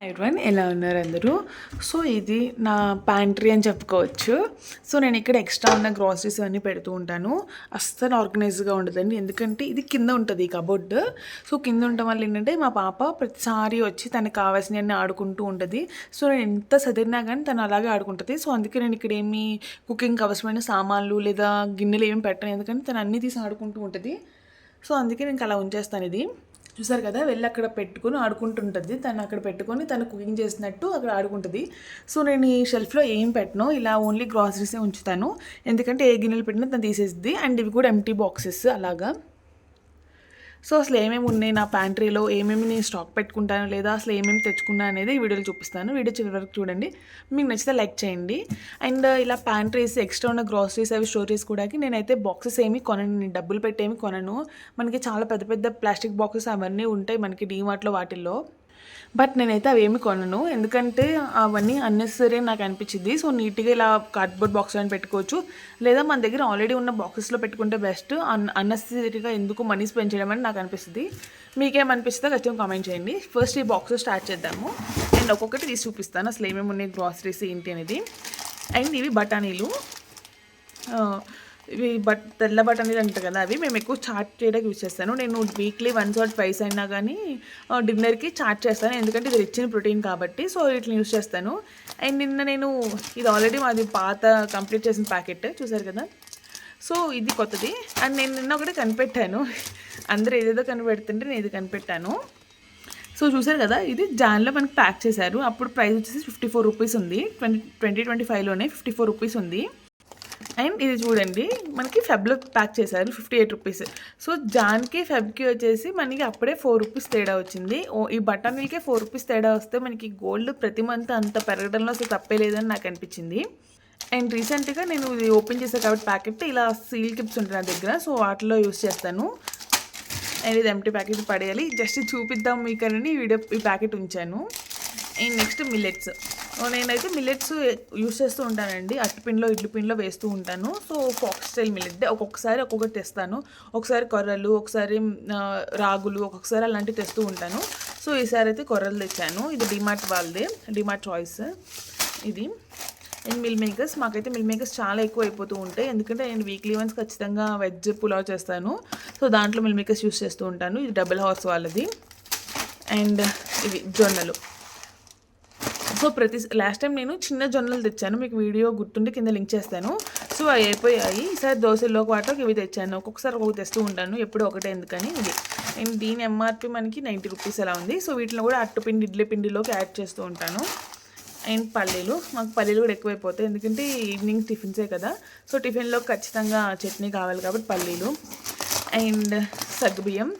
Everyone ఎలా ఉన్నారు అందరూ? సో ఇది నా ప్యాంట్రీ అని చెప్పుకోవచ్చు. సో నేను ఇక్కడ ఎక్స్ట్రా ఉన్న గ్రాసరీస్ అన్నీ పెడుతూ ఉంటాను. అస్సలు ఆర్గనైజ్గా ఉండదండి, ఎందుకంటే ఇది కింద ఉంటుంది కబోర్డ్. సో కింద ఉండటం వల్ల ఏంటంటే మా పాప ప్రతిసారి వచ్చి తనకు కావాల్సినవన్నీ ఆడుకుంటూ ఉంటుంది. సో నేను ఎంత సదిరినా కానీ తను అలాగే ఆడుకుంటుంది. సో అందుకే నేను ఇక్కడ ఏమి కుకింగ్ అవసరమైన సామాన్లు లేదా గిన్నెలు ఏమి పెట్టను, ఎందుకంటే తను అన్నీ తీసి ఆడుకుంటూ ఉంటుంది. సో అందుకే నేను అలా ఉంచేస్తాను. ఇది చూసారు కదా, వెళ్ళి అక్కడ పెట్టుకొని ఆడుకుంటుంటుంది. తను అక్కడ పెట్టుకొని తను కుకింగ్ చేసినట్టు అక్కడ ఆడుకుంటుంది. సో నేను ఈ షెల్ఫ్లో ఏం పెట్టను, ఇలా ఓన్లీ గ్రాసరీసే ఉంచుతాను, ఎందుకంటే ఏ గిన్నెలు పెట్టినా తను తీసేస్తుంది. అండ్ ఇవి కూడా ఎంటీ బాక్సెస్ అలాగా. సో అసలు ఏమేమి ఉన్నాయి నా ప్యాంట్రీలో, ఏమేమి నేను స్టాక్ పెట్టుకుంటాను లేదా అసలు ఏమేమి తెచ్చుకున్నా అనేది ఈ వీడియోలో చూపిస్తాను. వీడియో చివరి వరకు చూడండి, మీకు నచ్చితే లైక్ చేయండి. అండ్ ఇలా ప్యాంట్రీస్ ఎక్స్ట్రా ఉన్న గ్రాసరీస్ అవి స్టోర్ చేసుకోవడానికి నేనైతే బాక్సెస్ ఏమి కొనను, నేను డబ్బులు పెట్టేమి కొనను. మనకి చాలా పెద్ద పెద్ద ప్లాస్టిక్ బాక్సెస్ అవన్నీ ఉంటాయి మనకి డీమార్ట్లో వాటిల్లో. బట్ నేనైతే అవి ఏమి కొనను, ఎందుకంటే అవన్నీ అన్నెసరీ నాకు అనిపించింది. సో నీట్గా ఇలా కార్డ్బోర్డ్ బాక్స్ అని పెట్టుకోవచ్చు, లేదా మన దగ్గర ఆల్రెడీ ఉన్న బాక్సెస్లో పెట్టుకుంటే బెస్ట్. అన్నెసరీగా ఎందుకు మనీ స్పెండ్ చేయడం అని నాకు అనిపిస్తుంది. మీకేమనిపిస్తుందో ఖచ్చితంగా కామెంట్ చేయండి. ఫస్ట్ ఈ బాక్స్ స్టార్ట్ చేద్దాము అండ్ ఒక్కొక్కటి తీసి చూపిస్తాను అసలు ఏమేమి ఉన్నాయి గ్రాసరీస్ ఏంటి అనేది. అండ్ ఇవి బఠానీలు, ఇవి తెల్ల బఠానీలు అంటారు కదా, అవి మేము ఎక్కువ చాట్ చేయడానికి యూజ్ చేస్తాను. నేను వీక్లీ 1 or 2 అయినా కానీ డిన్నర్కి చాట్ చేస్తాను, ఎందుకంటే ఇది రిచ్ ఇన్ ప్రోటీన్ కాబట్టి. సో వీటిని యూజ్ చేస్తాను. అండ్ నిన్న నేను ఇది ఆల్రెడీ మాది పాత కంప్లీట్ చేసిన ప్యాకెట్ చూసారు కదా, సో ఇది కొత్తది. అండ్ నేను నిన్న ఒకటి కనిపెట్టాను, అందరూ ఏదేదో కనిపెడుతుంటే నేను ఇది కనిపెట్టాను. సో చూసారు కదా, ఇది జాన్లో మనకి ప్యాక్ చేశారు. అప్పుడు ప్రైస్ వచ్చేసి 54 రూపీస్ ఉంది, 2025లోనే 54 రూపీస్ ఉంది. అండ్ ఇది చూడండి, మనకి ఫెబ్లో ప్యాక్ చేశారు 58 రూపీస్. సో జాన్కి ఫెబ్కి వచ్చేసి మనకి అప్పుడే 4 రూపీస్ తేడా వచ్చింది. ఈ బఠానీలకే 4 రూపీస్ తేడా వస్తే మనకి గోల్డ్ ప్రతి మంత్ అంత పెరగడంలో అసలు తప్పే లేదని నాకు అనిపించింది. అండ్ రీసెంట్గా నేను ఇది ఓపెన్ చేశాను కాబట్టి ప్యాకెట్ ఇలా సీల్ కిప్స్ ఉంటాయి నా దగ్గర, సో వాటిలో యూస్ చేస్తాను. అండ్ ఇది ఎంటీ ప్యాకెట్ పడేయాలి, జస్ట్ చూపిద్దాం మీకని ఈ ప్యాకెట్ ఉంచాను. అండ్ నెక్స్ట్ మిల్లెట్స్, నేనైతే మిల్లెట్స్ యూస్ చేస్తూ ఉంటానండి, అట్టుపిండిలో ఇడ్లీ పిండిలో వేస్తూ ఉంటాను. సో ఫాక్స్ స్టైల్ మిల్లెట్ ఒక్కొక్కసారి ఒక్కొక్కటి తెస్తాను, ఒకసారి కొర్రలు, ఒకసారి రాగులు, ఒక్కొక్కసారి అలాంటివి తెస్తూ ఉంటాను. సో ఈసారి అయితే కొర్రలు తెచ్చాను, ఇది డిమార్ట్ వాళ్ళదే, డిమార్ట్ చాయిస్ ఇది. అండ్ మిల్ మేకర్స్, మాకైతే మిల్ మేకర్స్ చాలా ఎక్కువ అయిపోతూ ఉంటాయి, ఎందుకంటే నేను వీక్లీ వన్స్ ఖచ్చితంగా వెజ్ పులావ్ చేస్తాను. సో దాంట్లో మిల్ మేకర్స్ యూస్ చేస్తూ ఉంటాను. ఇది డబుల్ హార్స్ వాళ్ళది. అండ్ ఇవి జొన్నలు, సో లాస్ట్ టైం నేను చిన్న జొన్నలు తెచ్చాను, మీకు వీడియో గుర్తుంటే కింద లింక్ చేస్తాను. సో అవి అయిపోయాయి. ఈసారి దోశల్లోకి వాటిలోకి ఇవి తెచ్చాను, ఒక్కొక్కసారి ఒక్కొక్క తెస్తూ ఉంటాను, ఎప్పుడు ఒకటే ఎందుకని ఇది. అండ్ దీని ఎంఆర్పి మనకి 90 రూపీస్ అలా ఉంది. సో వీటిలో కూడా అట్టుపిండి ఇడ్లీ పిండిలోకి యాడ్ చేస్తూ ఉంటాను. అండ్ పల్లీలు, మాకు పల్లీలు కూడా ఎక్కువైపోతాయి, ఎందుకంటే ఈవినింగ్ టిఫిన్సే కదా. సో టిఫిన్లో ఖచ్చితంగా చట్నీ కావాలి కాబట్టి పల్లీలు. అండ్ సగ్గుబియ్యం,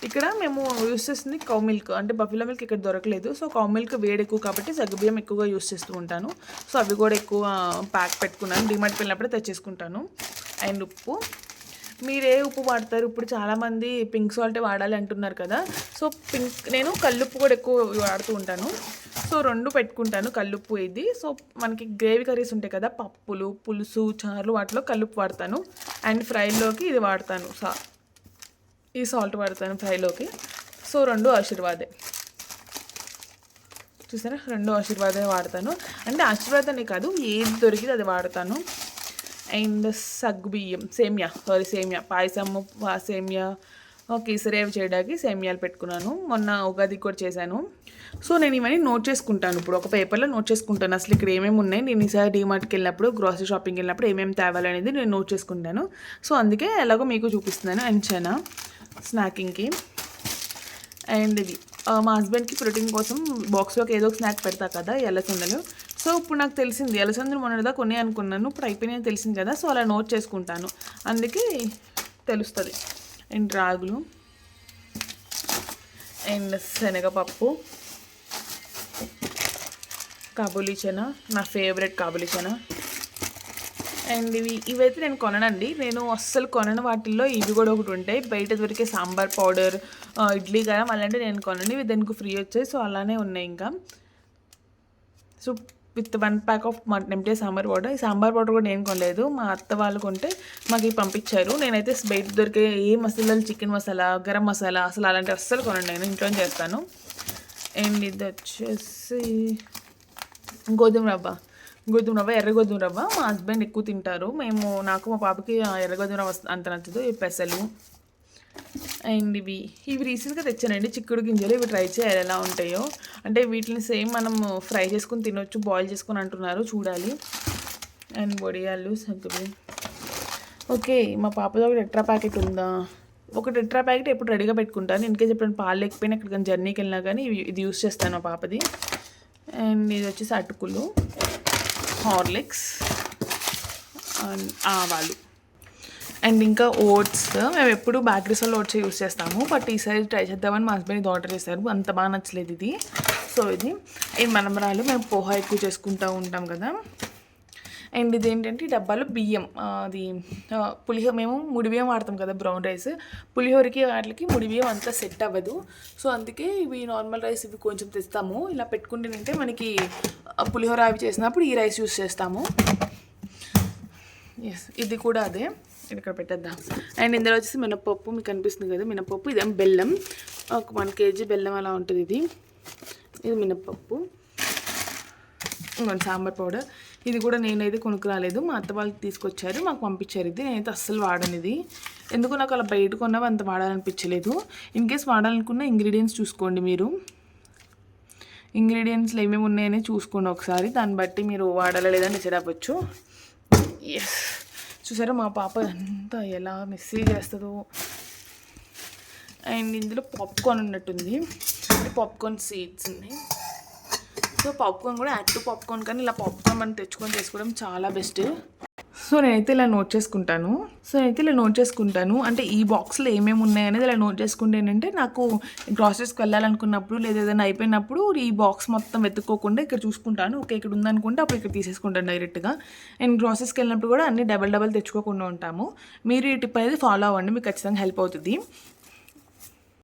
ఇక్కడ మేము యూస్ చేస్తుంది కౌ మిల్క్, అంటే బఫెలో మిల్క్ ఇక్కడ దొరకలేదు. సో కౌ మిల్క్ వేడి ఎక్కువ కాబట్టి సగ్గుబియ్యం ఎక్కువగా యూస్ చేస్తూ ఉంటాను. సో అవి కూడా ఎక్కువ ప్యాక్ పెట్టుకున్నాను, డిమార్ట్కి వెళ్ళినప్పుడే తెచ్చేసుకుంటాను. అండ్ ఉప్పు, మీరు ఏ ఉప్పు వాడతారు? ఇప్పుడు చాలామంది పింక్ సాల్టే వాడాలి అంటున్నారు కదా. సో నేను కల్లుప్పు కూడా ఎక్కువ వాడుతూ ఉంటాను. సో 2 పెట్టుకుంటాను, కల్లుప్పు ఇది. సో మనకి గ్రేవీ కర్రీస్ ఉంటాయి కదా, పప్పులు, పులుసు, చారులు, వాటిలో కల్లుప్పు వాడతాను. అండ్ ఫ్రైలోకి ఇది వాడతాను, ఈ సాల్ట్ వాడతాను ఫ్రైలోకి. సో 2 ఆశీర్వాదే, చూసారా, 2 ఆశీర్వాదే వాడతాను. అంటే ఆశీర్వాదాన్ని కాదు, ఏది దొరికితే అది వాడతాను. అండ్ సగ్గుబియ్యం, సేమియా పాయసము, సేమియా, కేసరి అవి చేయడానికి సేమియాలు పెట్టుకున్నాను. మొన్న ఉగాది కూడా చేశాను. సో నేను ఇవన్నీ నోట్ చేసుకుంటాను, ఇప్పుడు ఒక పేపర్లో నోట్ చేసుకుంటాను అసలు ఇక్కడ ఏమేమి ఉన్నాయి. నేను ఈసారి డీమార్ట్కి వెళ్ళినప్పుడు, గ్రాసరీ షాపింగ్కి వెళ్ళినప్పుడు ఏమేమి తేవాలనేది నేను నోట్ చేసుకుంటాను. సో అందుకే ఎలాగో మీకు చూపిస్తున్నాను. అండ్ చనా స్నాకింగ్కి. అండ్ ఇది మా హస్బెండ్కి ప్రోటీన్ కోసం బాక్స్లోకి ఏదో ఒక స్నాక్ పెడతా కదా, ఎల్లసొందలు. సో ఇప్పుడు నాకు తెలిసింది, ఎల్లసొందలు మొన్నదా కొన్ని అనుకున్నాను, ఇప్పుడు అయిపోయినాయి తెలిసింది కదా. సో అలా నోట్ చేసుకుంటాను, అందుకే తెలుస్తుంది. అండ్ రాగులు, అండ్ శనగపప్పు, కాబూలీ చనా, నా ఫేవరెట్ కాబూలీ చనా. అండ్ ఇవైతే నేను కొననండి, నేను అస్సలు కొనను. వాటిల్లో ఇవి కూడా ఒకటి ఉంటాయి, బయట దొరికే సాంబార్ పౌడర్, ఇడ్లీ కారం అలాంటివి నేను కొనను, ఇవి దానికి ఫ్రీ వచ్చాయి. సో అలానే ఉన్నాయి ఇంకా. So with 1 pack of empty sambar powder. ఈ సాంబార్ పౌడర్ కూడా నేను కొనలేదు, మా అత్త వాళ్ళు కొంటే మాకు ఇవి పంపించారు. నేనైతే బయట దొరికే ఏ మసాలాలు, చికెన్ మసాలా, గరం మసాలా అసలు అలాంటివి అస్సలు కొనండి, నేను ఇంట్లో చేస్తాను. అండ్ ఇది వచ్చేసి గోధుమ రవ్వ. ఎర్ర గోధుమ రవ్వ మా హస్బెండ్ ఎక్కువ తింటారు. నాకు మా పాపకి ఎర్ర గోధుమ రవ్వ అంత నచ్చదు. ఈ పెసలు అండ్ ఇవి రీసెంట్గా తెచ్చానండి, చిక్కుడు గింజలు. ఇవి ట్రై చేయాలి ఎలా ఉంటాయో. అంటే వీటిని సేమ్ మనం ఫ్రై చేసుకుని తినొచ్చు, బాయిల్ చేసుకొని అంటున్నారు, చూడాలి. అండ్ వడియాలు, సగ్గుబియ్యం. ఓకే, మా పాపతో ఒక టెట్రా ప్యాకెట్ ఉందా? ఒక టెట్రా ప్యాకెట్ ఎప్పుడు రెడీగా పెట్టుకుంటాను. ఇన్కేస్ ఎప్పుడైనా పాలు లేకపోయినా ఎక్కడికైనా జర్నీకి వెళ్ళినా కానీ ఇది యూస్ చేస్తాను మా పాపది. అండ్ ఇది వచ్చేసి అటుకులు, హార్లిక్స్ అండ్ ఆవాలు. అండ్ ఇంకా ఓట్స్. మేము ఎప్పుడు బేకరీస్లో ఓట్స్ యూస్ చేస్తాము, బట్ ఈసారి ట్రై చేద్దామని మా హస్బెండ్ ఇది ఆర్డర్ చేశారు. అంత బాగా నచ్చలేదు ఇది. సో ఇది మనమరాలు. మేము పోహా ఎక్కువ చేసుకుంటూ ఉంటాం కదా. అండ్ ఇదేంటంటే డబ్బాలో బియ్యం, అది పులిహోర. మేము ముడి బియ్యం వాడతాం కదా, బ్రౌన్ రైస్. పులిహోరకి వాటికి ముడి బియ్యం అంతా సెట్ అవ్వదు. సో అందుకే ఇవి నార్మల్ రైస్ ఇవి కొంచెం తెస్తాము. ఇలా పెట్టుకుంటేనంటే మనకి పులిహోర అవి చేసినప్పుడు ఈ రైస్ యూస్ చేస్తాము. ఎస్, ఇది కూడా అదే. ఇక్కడ పెట్టేద్దాం. అండ్ ఇందులో వచ్చేసి మినపప్పు, మీకు కనిపిస్తుంది కదా మినపప్పు. ఇదేం బెల్లం, ఒక 1 kg బెల్లం అలా ఉంటుంది. ఇది మినపప్పు. ఇంకొంచెం సాంబార్ పౌడర్. ఇది కూడా నేనైతే కొనుక్కురాలేదు, మా అత్త వాళ్ళకి తీసుకొచ్చారు, మాకు పంపించారు. ఇది నేనైతే అస్సలు వాడను. ఇది ఎందుకు నాకు అలా బయట కొన్నవి అంత వాడాలనిపించలేదు. ఇన్కేస్ వాడాలనుకున్న ఇంగ్రీడియంట్స్ చూసుకోండి. మీరు ఇంగ్రీడియంట్స్లో ఏమేమి ఉన్నాయని చూసుకోండి ఒకసారి, దాన్ని బట్టి మీరు వాడాలా లేదా డిసైడ్ అవ్వచ్చు. ఎస్, చూసారా మా పాప అంతా ఎలా మెస్సీ చేస్తుందో. అండ్ ఇందులో పాప్కార్న్ ఉన్నట్టుంది, పాప్కార్న్ సీడ్స్ ఉన్నాయి. సో పాప్కార్న్ కూడా యాక్టివ్ పాప్కార్న్, కానీ ఇలా పాప్కార్న్ మనం తెచ్చుకొని చేసుకోవడం చాలా బెస్ట్. సో నేనైతే ఇలా నోట్ చేసుకుంటాను. అంటే ఈ బాక్స్లో ఏమేమి ఉన్నాయనేది ఇలా నోట్ చేసుకుంటే ఏంటంటే నాకు గ్రాసరీస్కి వెళ్ళాలనుకున్నప్పుడు లేదా ఏదైనా అయిపోయినప్పుడు ఈ బాక్స్ మొత్తం వెతుక్కోకుండా ఇక్కడ చూసుకుంటాను. ఓకే, ఇక్కడ ఉందనుకుంటే అప్పుడు ఇక్కడ తీసేసుకుంటాను డైరెక్ట్గా. అండ్ గ్రాసరీస్కి వెళ్ళినప్పుడు కూడా అన్ని డబల్ తెచ్చుకోకుండా ఉంటాము. మీరు ఈ టిప్ అనేది ఫాలో అవ్వండి, మీకు ఖచ్చితంగా హెల్ప్ అవుతుంది.